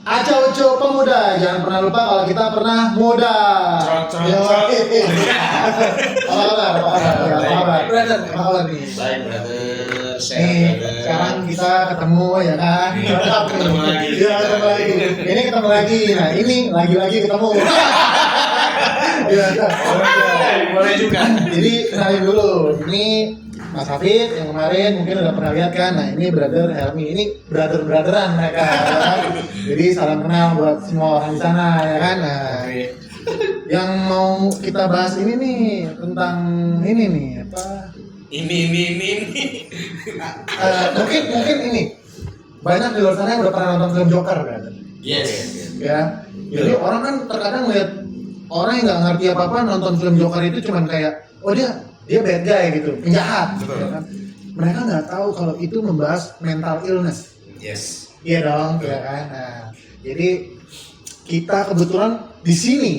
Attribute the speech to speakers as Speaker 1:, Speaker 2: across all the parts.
Speaker 1: Aco pemuda, jangan pernah lupa kalau kita pernah muda. Yo, apa kabar nih?
Speaker 2: Baik, brother. Sehat,
Speaker 1: Nih,
Speaker 2: brother.
Speaker 1: sekarang kita ketemu ya kan?
Speaker 2: Ketemu lagi.
Speaker 1: Iya, ketemu lagi. Ini ketemu lagi. Nah, ini lagi-lagi ketemu. Iya,
Speaker 2: Boleh juga.
Speaker 1: jadi kenalin dulu. Ini Mas Hafid yang kemarin mungkin udah pernah lihat kan. Nah, ini brother Helmi. Ini brother-brotheran mereka ya kan? Jadi salam kenal buat semua orang di sana ya kan. Nah, yang mau kita bahas ini nih tentang ini nih apa?
Speaker 2: Ini.
Speaker 1: Mungkin ini banyak di luar sana yang udah pernah nonton film Joker kan?
Speaker 2: Yes.
Speaker 1: Ya. Jadi orang kan terkadang lihat orang yang nggak ngerti apa-apa nonton film Joker itu cuman kayak oh dia bad guy gitu, penjahat.
Speaker 2: Betul.
Speaker 1: Ya kan? Mereka nggak tahu kalau itu membahas mental illness.
Speaker 2: Yes.
Speaker 1: Iya dong, ya kan. Nah, jadi kita kebetulan di sini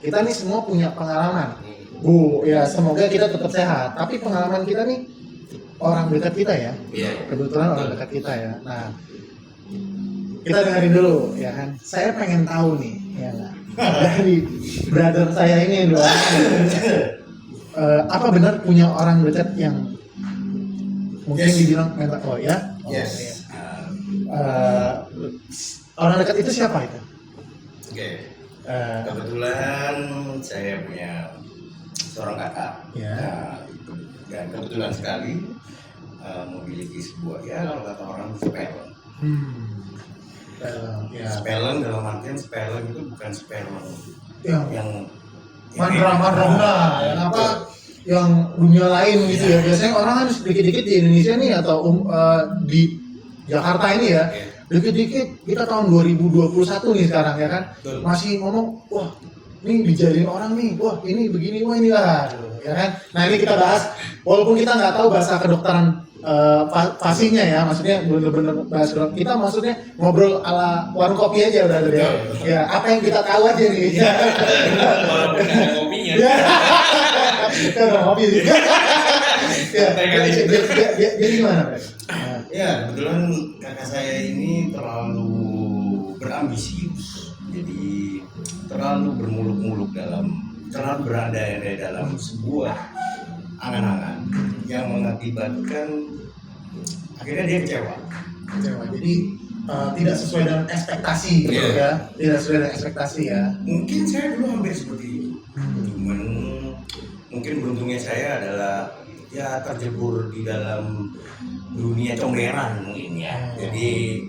Speaker 1: kita nih semua punya pengalaman. Ya semoga kita tetap sehat. Tapi pengalaman kita nih orang dekat kita ya.
Speaker 2: Iya.
Speaker 1: Kebetulan orang dekat kita ya. Nah, kita dengerin dulu ya kan. Saya pengen tahu nih, ya nggak? Dari brother saya ini dua. Apa benar punya orang dekat yang mungkin
Speaker 2: Yes.
Speaker 1: dibilang mental ya?
Speaker 2: Yes.
Speaker 1: Orang dekat itu siapa itu?
Speaker 2: Oke.
Speaker 1: Eh,
Speaker 2: Kebetulan saya punya seorang kakak.
Speaker 1: Ya.
Speaker 2: Dan kebetulan sekali memiliki sebuah kalau kata orang spelling.
Speaker 1: Ya.
Speaker 2: Spelling dalam artian spelling itu bukan spelling yang
Speaker 1: Mandra, yang apa? Yang dunia lain gitu ya. Biasanya orang kan sedikit-dikit di Indonesia nih atau di Jakarta ini ya. Dikit-dikit kita tahun 2021 nih sekarang ya kan.
Speaker 2: Betul.
Speaker 1: Masih ngomong, wah ini dijadiin orang nih, wah ini begini, wah ini lah, ya kan. Nah ini kita bahas, walaupun kita nggak tahu bahasa kedokteran pastinya ya, maksudnya bener-bener bahas kedokteran. Kita maksudnya ngobrol ala warung kopi aja udah ya. Ya apa yang kita tahu aja nih.
Speaker 2: Walaupun ada kopinya.
Speaker 1: Ya, udah kopi sih. Ya, jadi gimana?
Speaker 2: Ya, kebetulan kakak saya ini terlalu berambisius, jadi terlalu bermuluk-muluk terlalu berada dalam sebuah angan-angan yang mengakibatkan akhirnya dia kecewa.
Speaker 1: Jadi tidak sesuai dengan ekspektasi gitu
Speaker 2: Iya.
Speaker 1: ya, tidak sesuai dengan ekspektasi ya.
Speaker 2: Mungkin saya dulu hampir seperti itu, cuman mungkin beruntungnya saya adalah ya terjebur di dalam dunia comberan mungkin ya. Jadi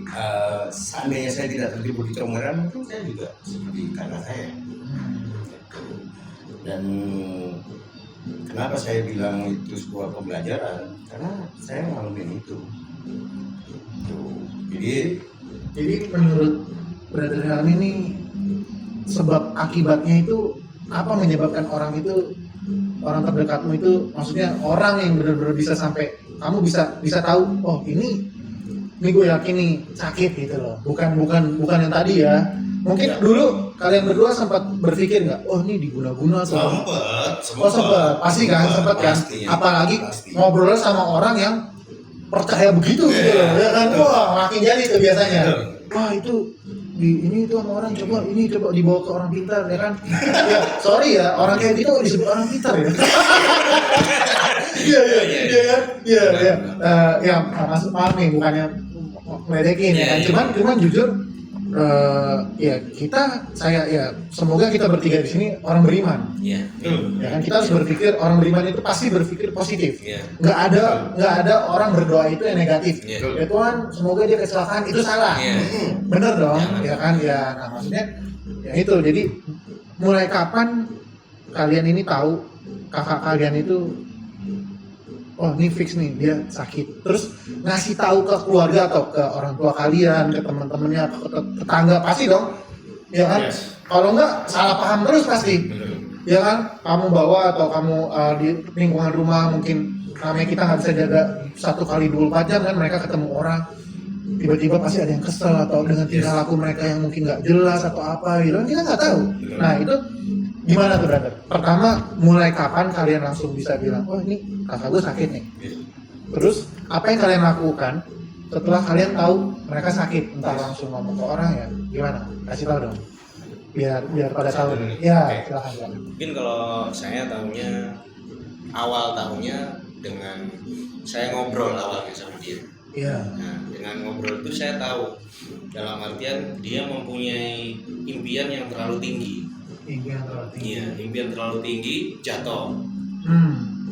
Speaker 2: seandainya saya tidak terjebur di comberan, mungkin saya juga seperti kakak saya. Dan kenapa saya bilang itu sebuah pembelajaran? Karena saya ngalamin itu.
Speaker 1: Jadi menurut Brother Helmi ini sebab akibatnya itu apa menyebabkan orang terdekatmu itu, maksudnya orang yang benar-benar bisa sampai kamu bisa tahu, oh ini gue yakin nih sakit gitu loh, bukan yang tadi ya. Mungkin dulu kalian berdua sempat berpikir nggak, oh ini diguna-guna atau sempat, pasti kan, sempat kan, apalagi ngobrol sama orang yang percaya begitu gitu loh, ya kan, wah makin jadi tuh biasanya, wah itu ini itu sama orang coba dibawa ke orang pintar ya kan. Ya, sorry ya, orang kayak gitu disebut orang pintar ya. Iya. Maaf nih, bukannya meledekin ya kan. Cuman jujur ya semoga kita bertiga di sini orang beriman.
Speaker 2: Iya.
Speaker 1: Ya kan, kita harus berpikir, orang beriman itu pasti berpikir positif.
Speaker 2: Iya.
Speaker 1: Nggak ada orang berdoa itu yang negatif.
Speaker 2: Iya.
Speaker 1: Ya Tuhan, semoga dia kecelakaan, itu salah.
Speaker 2: Iya.
Speaker 1: Bener dong,
Speaker 2: Jangan.
Speaker 1: ya kan? Ya, nah maksudnya ya itu. Jadi mulai kapan kalian ini tahu kakak kalian itu, oh ini fix nih dia sakit, terus ngasih tahu ke keluarga atau ke orang tua kalian, ke teman-temannya, ke tetangga, pasti dong, ya kan?
Speaker 2: Yes.
Speaker 1: Kalau nggak salah paham terus pasti, ya kan? Kamu bawa atau kamu di lingkungan rumah mungkin namanya kita nggak bisa jaga 1x24 jam kan, mereka ketemu orang tiba-tiba pasti ada yang kesel atau dengan tingkah laku mereka yang mungkin nggak jelas atau apa gitu kan, kita nggak tahu. Nah itu gimana tuh brother? Pertama mulai kapan kalian langsung bisa bilang, oh ini kakak gue sakit nih? Terus apa yang kalian lakukan setelah kalian tahu mereka sakit, entah langsung ngomong ke orang ya, gimana? Kasih tahu dong, biar pada tahu. Ya, silakan. Silakan.
Speaker 3: Mungkin kalau saya tahunya awal tahunya dengan saya ngobrol awalnya sama dia.
Speaker 1: Iya.
Speaker 3: Nah, dengan ngobrol itu saya tahu dalam artian dia mempunyai impian yang terlalu tinggi.
Speaker 1: Impian terlalu tinggi.
Speaker 3: Iya, impian terlalu tinggi jatuh.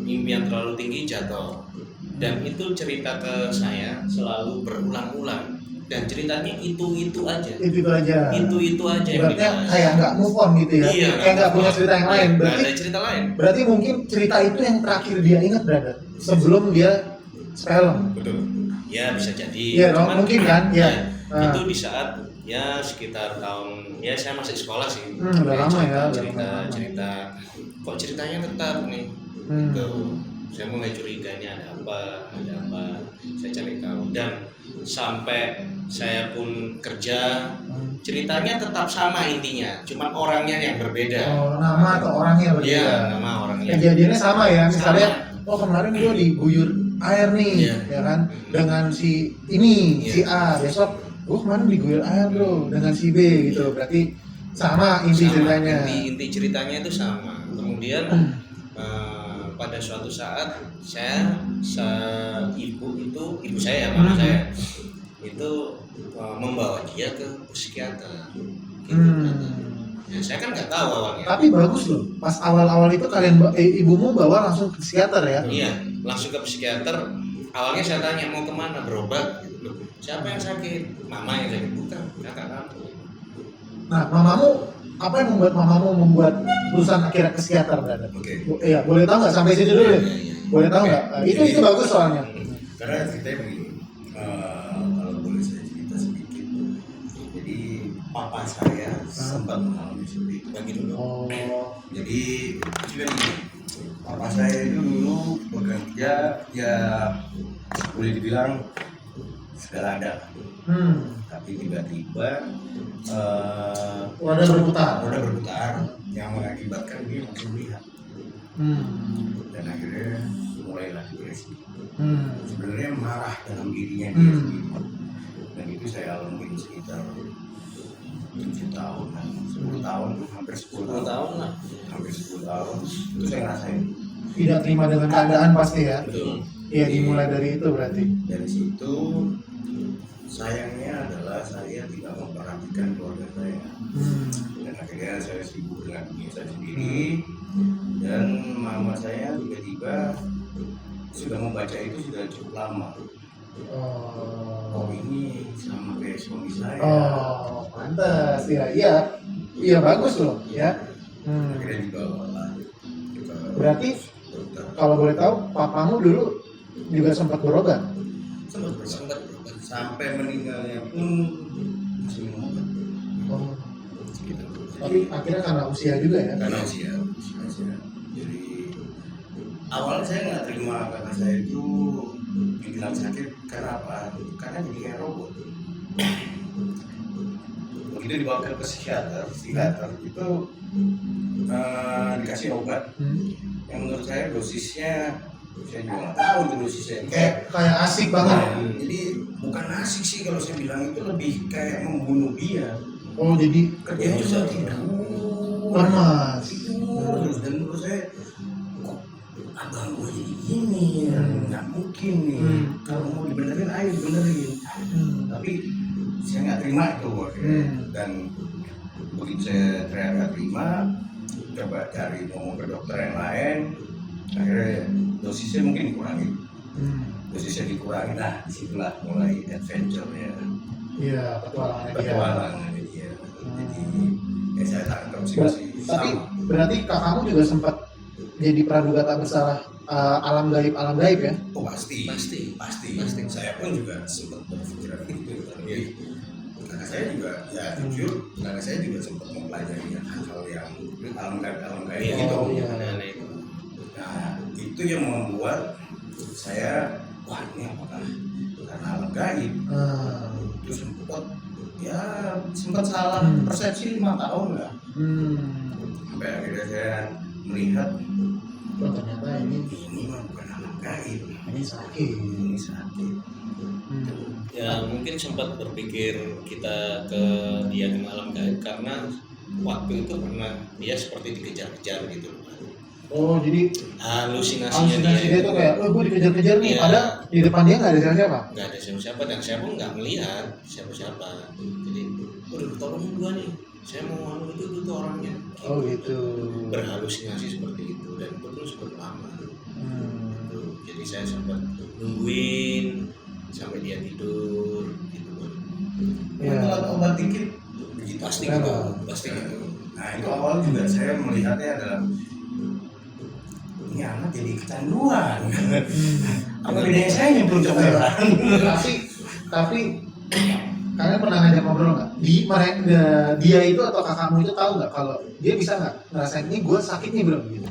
Speaker 3: Impian terlalu tinggi jatuh. Dan itu cerita ke saya selalu berulang-ulang. Dan ceritanya itu aja.
Speaker 1: Itu aja.
Speaker 3: Itu aja yang
Speaker 1: Ibaratnya
Speaker 3: dibahas.
Speaker 1: kayak nggak move on gitu ya.
Speaker 3: Iya,
Speaker 1: Kayak nggak punya cerita yang lain.
Speaker 3: Nggak
Speaker 1: Berarti
Speaker 3: ada cerita lain.
Speaker 1: berarti mungkin cerita itu yang terakhir dia ingat, brother. Sebelum dia film.
Speaker 3: Betul. Ya bisa jadi.
Speaker 1: Iya dong, mungkin kan? Iya.
Speaker 3: Itu di saat ya sekitar tahun ya saya masih sekolah sih.
Speaker 1: Udah lama ya.
Speaker 3: Cerita kok ceritanya tetap nih. Gitu. Saya mulai curiga ini ada apa. Saya cari tahu dan sampai saya pun kerja ceritanya tetap sama intinya, cuman orangnya yang berbeda.
Speaker 1: Oh, nama atau orangnya berbeda.
Speaker 3: Iya, nama orangnya.
Speaker 1: Kejadiannya sama ya, misalnya oh kemarin gue diguyur air nih,
Speaker 3: Iya.
Speaker 1: ya kan, dengan si ini,
Speaker 3: Iya.
Speaker 1: si A, besok gue kemarin diguyur air bro, dengan si B gitu, berarti sama inti ceritanya.
Speaker 3: Inti ceritanya itu sama. Kemudian pada suatu saat ibu saya, mama saya itu membawa dia ke psikiater. Gitu. Ya, saya kan nggak tahu awalnya.
Speaker 1: Tapi bagus loh, pas awal-awal itu kalian ibumu bawa langsung ke psikiater ya?
Speaker 3: Iya, langsung ke psikiater. Awalnya saya tanya mau kemana, berobat gitu loh. Siapa yang sakit? Mama yang sakit, bukan, kakak kamu.
Speaker 1: Nah, mamamu, apa yang membuat mamamu membuat perusahaan akhirnya ke psikiater, brother?
Speaker 2: Oke.
Speaker 1: Iya, boleh tahu nggak sampai situ dulu?
Speaker 3: Iya.
Speaker 1: Boleh tahu nggak? Itu bagus soalnya.
Speaker 2: Karena ceritanya begini, kalau boleh saya cerita sedikit. Jadi papa saya sempat mengalami seperti itu.
Speaker 3: Bagi dulu.
Speaker 1: Oh,
Speaker 2: Jadi juga begini, papa saya itu dulu bekerja ya boleh dibilang segala ada. Tapi tiba-tiba
Speaker 1: roda berputar.
Speaker 2: roda berputar yang mengakibatkan dia langsung melihat dan akhirnya mulailah depresi. Sebenarnya marah dalam dirinya dia sendiri, dan itu saya alami sekitar 7 tahun, 10 tahun, hampir 10 tahun,
Speaker 3: lah.
Speaker 2: hampir 10 tahun itu saya ngerasain.
Speaker 1: Tidak terima dengan keadaan pasti ya.
Speaker 3: Betul.
Speaker 1: Iya, dimulai dari itu berarti.
Speaker 2: Dari situ sayangnya adalah saya tidak memperhatikan keluarga saya, dan akhirnya saya sibuk dengan dunia saya sendiri, dan mama saya tiba-tiba sudah membaca itu sudah cukup lama. Oh ini sama kayak suami saya.
Speaker 1: Oh, pantas ya. Iya bagus loh ya.
Speaker 2: Akhirnya dibawa lah.
Speaker 1: Berarti kalau boleh tahu, papamu dulu juga sempat berobat.
Speaker 2: sempat berobat sampai meninggalnya pun masih minum obat.
Speaker 1: Oh,
Speaker 2: Gitu.
Speaker 1: tapi akhirnya karena usia juga ya.
Speaker 2: Karena usia. Jadi awalnya saya nggak terima karena saya itu dibilang sakit karena apa? Karena jadi kayak robot. Begitu dibawa ke psikiater itu dikasih obat yang menurut saya dosisnya saya juga nggak tahu itu dosisnya
Speaker 1: Kayak asik banget.
Speaker 2: jadi bukan asik sih kalau saya bilang, itu lebih kayak membunuh dia.
Speaker 1: Oh, jadi
Speaker 2: Kerjanya cuma tidur
Speaker 1: lemas.
Speaker 2: terus, dan menurut saya kok abang gue jadi gini ya, nggak mungkin nih. Kalau mau dibenerin ayo benerin, tapi saya nggak terima itu akhirnya. Dan begitu saya ternyata terima, coba cari ngomong ke dokter yang lain, akhirnya dosisnya mungkin dikurangi. Dosisnya dikurangi, nah disitulah mulai adventure ya.
Speaker 1: Iya, petualangannya dia.
Speaker 2: Petualangannya dia. Jadi ya saya tangkap sih masih
Speaker 1: Tapi
Speaker 2: sama.
Speaker 1: berarti kakakmu juga sempat jadi pradugata bersalah alam gaib ya?
Speaker 2: Oh pasti. Saya pun juga sempat berpikiran itu. Tapi karena saya juga ya jujur, karena saya juga sempat mempelajari hal-hal yang alam gaib gitu.
Speaker 1: iya.
Speaker 2: Nah itu yang membuat saya wah ini apakah karena alam gaib? Itu sempat salah persepsi 5 tahun lah. Sampai akhirnya saya melihat
Speaker 1: Oh, ternyata ini
Speaker 2: mah bukan alam gaib,
Speaker 1: sakit.
Speaker 2: ini sakit.
Speaker 3: Ya mungkin sempat berpikir kita ke dia di malam gaib karena waktu itu pernah dia seperti dikejar-kejar gitu.
Speaker 1: Oh, jadi
Speaker 3: Halusinasinya
Speaker 1: halusinasi dia
Speaker 3: itu
Speaker 1: tuh kayak, oh gue dikejar-kejar nih,
Speaker 3: Iya.
Speaker 1: padahal di depan dia nggak ada siapa-siapa.
Speaker 3: nggak ada siapa-siapa dan saya pun nggak melihat siapa-siapa. Jadi, waduh tolongin gua nih, saya mau anu itu tuh orangnya.
Speaker 1: Oh gitu.
Speaker 3: Berhalusinasi seperti itu dan itu terus berlama.
Speaker 1: Hmm.
Speaker 3: Tuh, jadi saya sempat nungguin sampai dia tidur gitu.
Speaker 1: Iya.
Speaker 2: Kalau obat dikit begitu.
Speaker 3: Pasti
Speaker 1: Iya.
Speaker 3: gitu, pasti gitu.
Speaker 2: Nah itu awal juga saya melihatnya adalah ini anak jadi kecanduan. Apa bedanya saya nyemplung comelan?
Speaker 1: tapi kalian pernah ngajak ngobrol nggak? Dia itu atau kakakmu itu tahu nggak kalau dia bisa nggak ngerasain ini gue sakit nih bro gitu?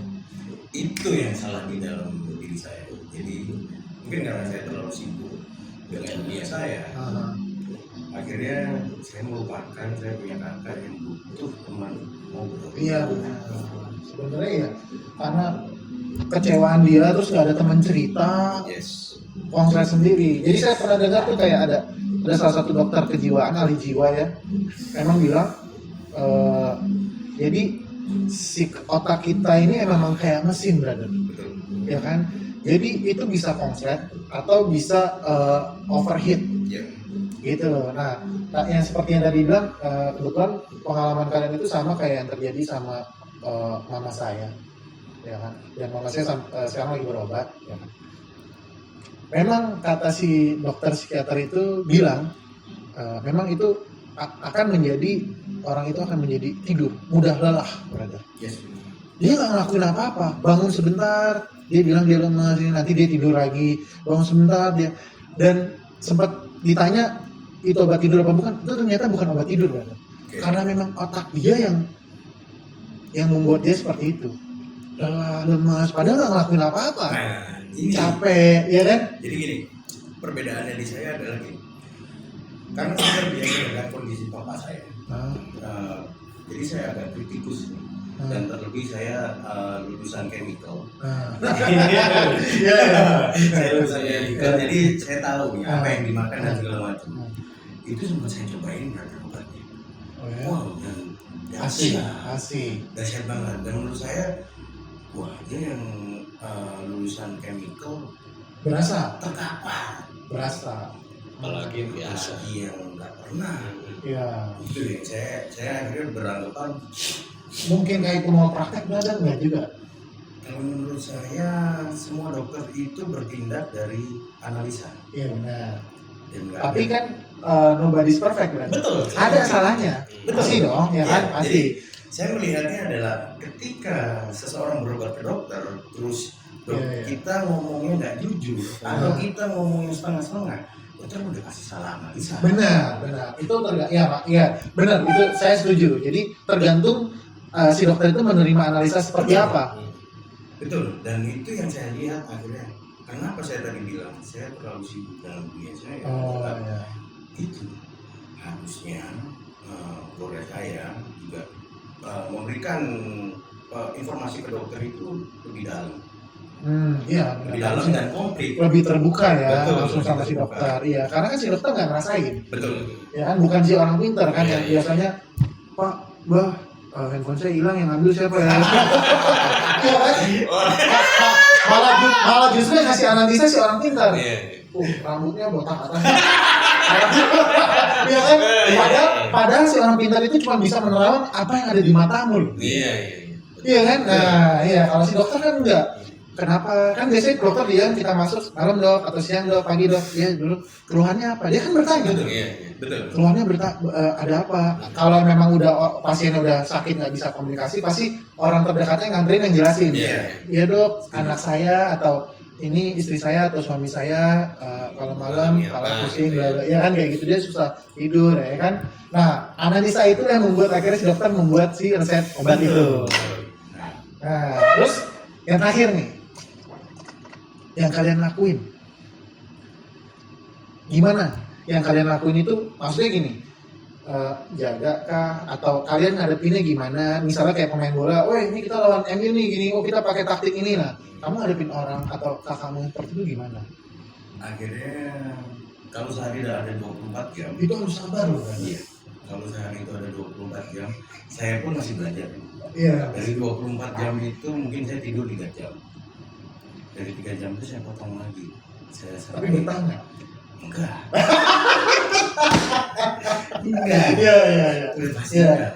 Speaker 2: Itu yang salah di dalam diri saya. Jadi mungkin karena saya terlalu sibuk dengan dunia saya, akhirnya saya melupakan saya punya kakak yang butuh teman ngobrol.
Speaker 1: Iya benar. Sebenarnya ya karena kecewaan dia terus nggak ada teman cerita,
Speaker 3: Yes.
Speaker 1: konslet sendiri. Jadi saya pernah dengar tuh kayak ada salah satu dokter kejiwaan, ahli jiwa ya, emang bilang jadi si otak kita ini memang kayak mesin brother,
Speaker 3: Betul.
Speaker 1: ya kan? Jadi itu bisa konslet atau bisa overheat
Speaker 3: Ya.
Speaker 1: gitu loh. Nah, yang seperti yang tadi bilang, kebetulan pengalaman kalian itu sama kayak yang terjadi sama mama saya, ya kan? Dan mama saya sekarang lagi berobat, ya kan? Memang kata si dokter psikiater itu bilang, memang itu akan menjadi orang itu akan menjadi tidur mudah lelah, brother.
Speaker 2: Yes.
Speaker 1: Dia nggak ngelakuin apa-apa, bangun sebentar, dia bilang dia lemas, nanti dia tidur lagi, bangun sebentar dia, dan sempat ditanya itu obat tidur apa bukan, itu ternyata bukan obat tidur, brother. Karena memang otak dia yang membuat dia seperti itu, lemas, padahal nggak ngelakuin apa-apa,
Speaker 2: Nah, ini
Speaker 1: capek, ya kan?
Speaker 2: jadi gini, perbedaannya di saya adalah gini. Karena saya terbiasa dengan kondisi papa saya. Jadi saya agak kritikus dan terlebih saya lulusan chemical.
Speaker 1: Iya.
Speaker 2: Saya lulusan chemical, jadi saya tahu nih apa yang dimakan dan segala macam. Itu sempat saya cobain berapa obatnya.
Speaker 1: Oh ya.
Speaker 2: Wow, dan
Speaker 1: Asik,
Speaker 2: dahsyat.
Speaker 1: asik.
Speaker 2: Dahsyat banget. Dan menurut saya, wah dia yang lulusan chemical
Speaker 1: Berasa,
Speaker 2: terkapar.
Speaker 1: berasa.
Speaker 3: Apalagi biasa.
Speaker 2: Lagi yang nggak pernah.
Speaker 1: Iya.
Speaker 2: Itu yang saya akhirnya beranggapan
Speaker 1: Mungkin kayak itu mau praktek brother nggak juga?
Speaker 2: kalau menurut saya semua dokter itu bertindak dari analisa.
Speaker 1: Iya benar.
Speaker 2: Dan nggak
Speaker 1: Tapi
Speaker 2: ada-
Speaker 1: kan nobody's perfect brother.
Speaker 2: betul.
Speaker 1: Ada salahnya.
Speaker 2: Betul.
Speaker 1: Pasti dong, ya kan?
Speaker 2: Jadi
Speaker 1: Pasti.
Speaker 2: saya melihatnya adalah ketika seseorang berobat ke dokter, terus dok,
Speaker 1: Iya, iya.
Speaker 2: kita ngomongnya nggak jujur atau kita ngomongnya setengah-setengah, dokter udah kasih salah analisa.
Speaker 1: Benar, benar. Itu ya, Pak. Iya, benar. Itu saya setuju. Jadi tergantung si dokter itu menerima analisa seperti apa.
Speaker 2: Betul. Dan itu yang saya lihat akhirnya. Kenapa saya tadi bilang saya terlalu sibuk dalam dunia saya?
Speaker 1: Oh,
Speaker 2: adalah
Speaker 1: ya.
Speaker 2: itu harusnya keluarga saya juga memberikan informasi ke dokter itu lebih dalam,
Speaker 1: Iya.
Speaker 2: lebih dalam dan komplit.
Speaker 1: Lebih terbuka ya,
Speaker 2: Betul,
Speaker 1: langsung
Speaker 2: lebih
Speaker 1: sama si
Speaker 2: terbuka.
Speaker 1: dokter. Iya, karena kan si dokter nggak ngerasain.
Speaker 2: Betul.
Speaker 1: Ya kan, bukan si orang pintar kan
Speaker 3: Iya,
Speaker 1: yang
Speaker 3: iya.
Speaker 1: biasanya, Pak, Bah, handphone saya hilang, yang ngambil siapa ya? Iya kan? Malah justru yang ngasih analisa si orang pintar.
Speaker 3: Iya.
Speaker 1: Rambutnya botak atas. Iya kan? Padahal si orang pintar itu cuma bisa menerawang apa yang ada di matamu loh.
Speaker 3: Iya.
Speaker 1: Iya kan? Nah, iya kalau si dokter kan enggak. Kenapa? Kan biasanya dokter dia kita masuk malam dok atau siang dok, pagi dok, ya dulu keluhannya apa? Dia kan bertanya.
Speaker 3: Betul. Iya. Betul.
Speaker 1: Keluhannya ada apa? Kalau memang udah pasiennya udah sakit nggak bisa komunikasi, pasti orang terdekatnya nganterin yang jelasin.
Speaker 3: Iya.
Speaker 1: Iya dok, anak saya atau ini istri saya atau suami saya kalau malam
Speaker 3: Iya,
Speaker 1: kalau
Speaker 3: Pak,
Speaker 1: pusing,
Speaker 3: gitu
Speaker 1: bla
Speaker 3: ya.
Speaker 1: bla, ya kan kayak gitu dia susah tidur, ya kan. Nah analisa itu yang membuat akhirnya si dokter membuat si resep obat itu. Nah terus yang terakhir nih, yang kalian lakuin gimana? Yang kalian lakuin itu maksudnya gini, jaga kah atau kalian ngadepinnya gimana? Misalnya kayak pemain bola, weh ini kita lawan MU nih gini, oh kita pakai taktik ini lah. Kamu ngadepin orang atau kakakmu seperti itu gimana?
Speaker 2: Akhirnya kalau sehari ada 24 jam.
Speaker 1: Itu harus sabar loh kan.
Speaker 2: Iya. Kalau sehari itu ada 24 jam, saya pun masih belajar.
Speaker 1: Iya.
Speaker 2: Dari 24 jam itu mungkin saya tidur 3 jam. Dari 3 jam itu saya potong lagi. Saya
Speaker 1: Tapi betah nggak?
Speaker 2: enggak.
Speaker 1: Iya iya iya.
Speaker 2: Udah pasti
Speaker 1: Iya.
Speaker 2: enggak.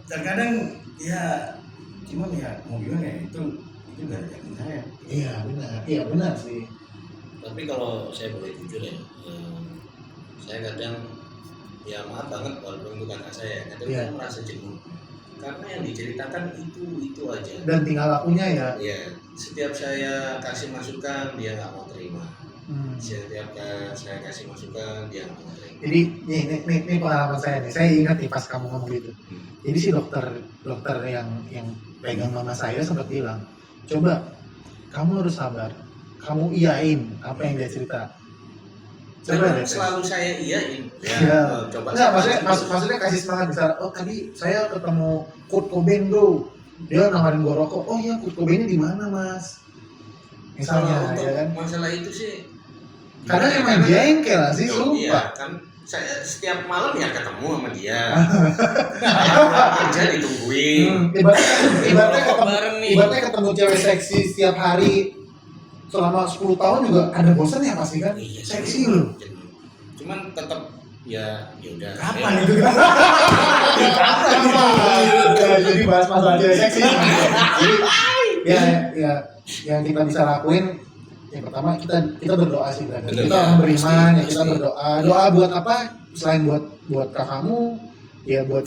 Speaker 2: Terkadang ya gimana ya, mau gimana ya, itu gara-gara saya.
Speaker 1: Iya benar sih.
Speaker 3: Tapi kalau saya boleh jujur ya, saya kadang ya maaf banget walaupun itu kakak saya, kadang
Speaker 1: Iya.
Speaker 3: saya merasa jenuh karena yang diceritakan itu aja.
Speaker 1: Dan tinggal lakunya ya.
Speaker 3: Ya, setiap saya kasih masukan dia nggak mau terima.
Speaker 1: Hmm.
Speaker 3: Setiap saya kasih masukan dia nggak mau terima.
Speaker 1: Jadi ini pengalaman saya nih. Saya ingat nih pas kamu ngomong gitu. Jadi si dokter yang pegang mama saya sempat bilang, coba kamu harus sabar. Kamu iyain apa yang dia cerita. Coba deh.
Speaker 3: Selalu saya iyain.
Speaker 1: Ya.
Speaker 3: Coba.
Speaker 1: Nggak, maksudnya kasih semangat besar. Oh tadi saya ketemu Kurt Cobain bro. Dia nawarin gua rokok. Oh iya Kurt Cobainnya di mana mas? Misalnya
Speaker 3: Kalau
Speaker 1: ya kan.
Speaker 3: untuk masalah itu sih.
Speaker 1: Karena emang jengkel lah sih,
Speaker 3: Iya,
Speaker 1: sumpah.
Speaker 3: kan saya setiap malam ya ketemu sama dia. Saya pulang kerja ditungguin.
Speaker 1: Ibaratnya ketemu cewek seksi setiap hari selama 10 tahun juga ada bosan ya pasti kan?
Speaker 3: Iya,
Speaker 1: Seksi loh.
Speaker 3: Cuman tetap ya udah.
Speaker 2: Kapan
Speaker 3: ya.
Speaker 2: itu?
Speaker 1: Ya, jadi bahas masalah cewek seksi. Jadi ya yang kita bisa lakuin yang pertama kita berdoa sih brother.
Speaker 3: Bener,
Speaker 1: Kita
Speaker 3: ya.
Speaker 1: orang beriman ya
Speaker 3: Pasti.
Speaker 1: kita berdoa. Doa buat apa? Selain buat kakakmu ya buat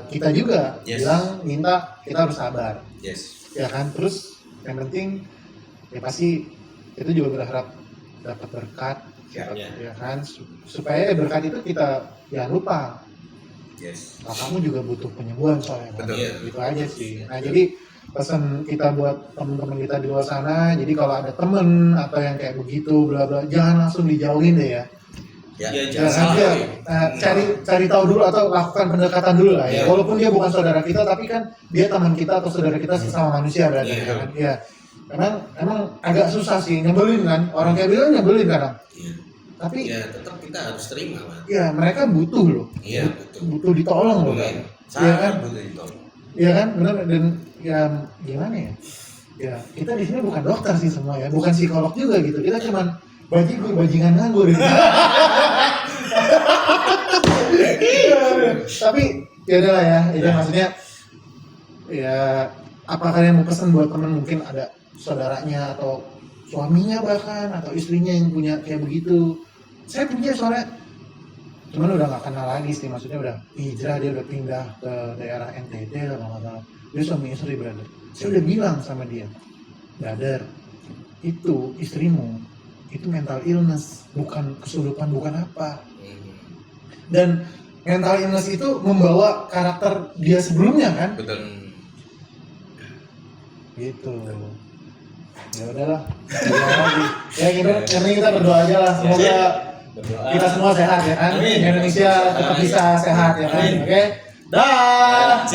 Speaker 1: kita juga.
Speaker 3: Yes.
Speaker 1: Bilang minta kita harus sabar.
Speaker 3: Yes.
Speaker 1: Ya kan, terus yang penting ya pasti itu juga berharap dapat berkat
Speaker 3: Ya.
Speaker 1: ya kan, supaya berkat itu kita jangan lupa
Speaker 2: Yes.
Speaker 1: kamu juga butuh penyembuhan soalnya kan?
Speaker 3: Betul.
Speaker 1: Gitu aja sih. Nah jadi pesan kita buat teman-teman kita di luar sana, jadi kalau ada temen atau yang kayak begitu bla bla jangan langsung dijauhin deh ya.
Speaker 3: Ya,
Speaker 1: Jangan
Speaker 3: jangan salah.
Speaker 1: aja
Speaker 3: ya.
Speaker 1: cari tahu dulu atau lakukan pendekatan dulu lah ya.
Speaker 3: Iya.
Speaker 1: Walaupun dia bukan saudara kita tapi kan dia teman kita atau saudara kita sesama manusia berarti
Speaker 3: Iya.
Speaker 1: ya kan. Iya. Emang agak susah sih, nyebelin kan. Orang kayak bilang nyebelin kadang.
Speaker 3: Iya.
Speaker 1: Tapi
Speaker 3: Ya tetap kita harus terima lah.
Speaker 1: ya mereka butuh loh.
Speaker 3: Iya betul.
Speaker 1: Butuh ditolong loh kan. Iya kan?
Speaker 2: Sangat butuh ditolong.
Speaker 1: Iya kan? Benar dan ya gimana ya? Ya, kita di sini bukan dokter sih semua ya, bukan psikolog juga gitu. Kita cuman bajingan nganggur gitu. Tapi ya udahlah ya, itu maksudnya ya apa kalian mau pesan buat temen mungkin ada saudaranya atau suaminya bahkan atau istrinya yang punya kayak begitu. Saya punya soalnya cuman udah gak kenal lagi sih, maksudnya udah hijrah, dia udah pindah ke daerah NTT lah kalau nggak salah. Dia suami istri brother. Saya udah bilang sama dia, brother, itu istrimu itu mental illness, bukan kesurupan, bukan apa. Dan mental illness itu membawa karakter dia sebelumnya kan,
Speaker 3: Betul.
Speaker 1: gitu. Ya udahlah, ya gitu. Yang penting kita berdoa aja lah, semoga
Speaker 3: Berdoa.
Speaker 1: kita semua sehat ya kan.
Speaker 2: Amin.
Speaker 1: Indonesia tetap
Speaker 3: Amin.
Speaker 1: bisa sehat ya kan.
Speaker 2: Amin.
Speaker 1: Oke, dah.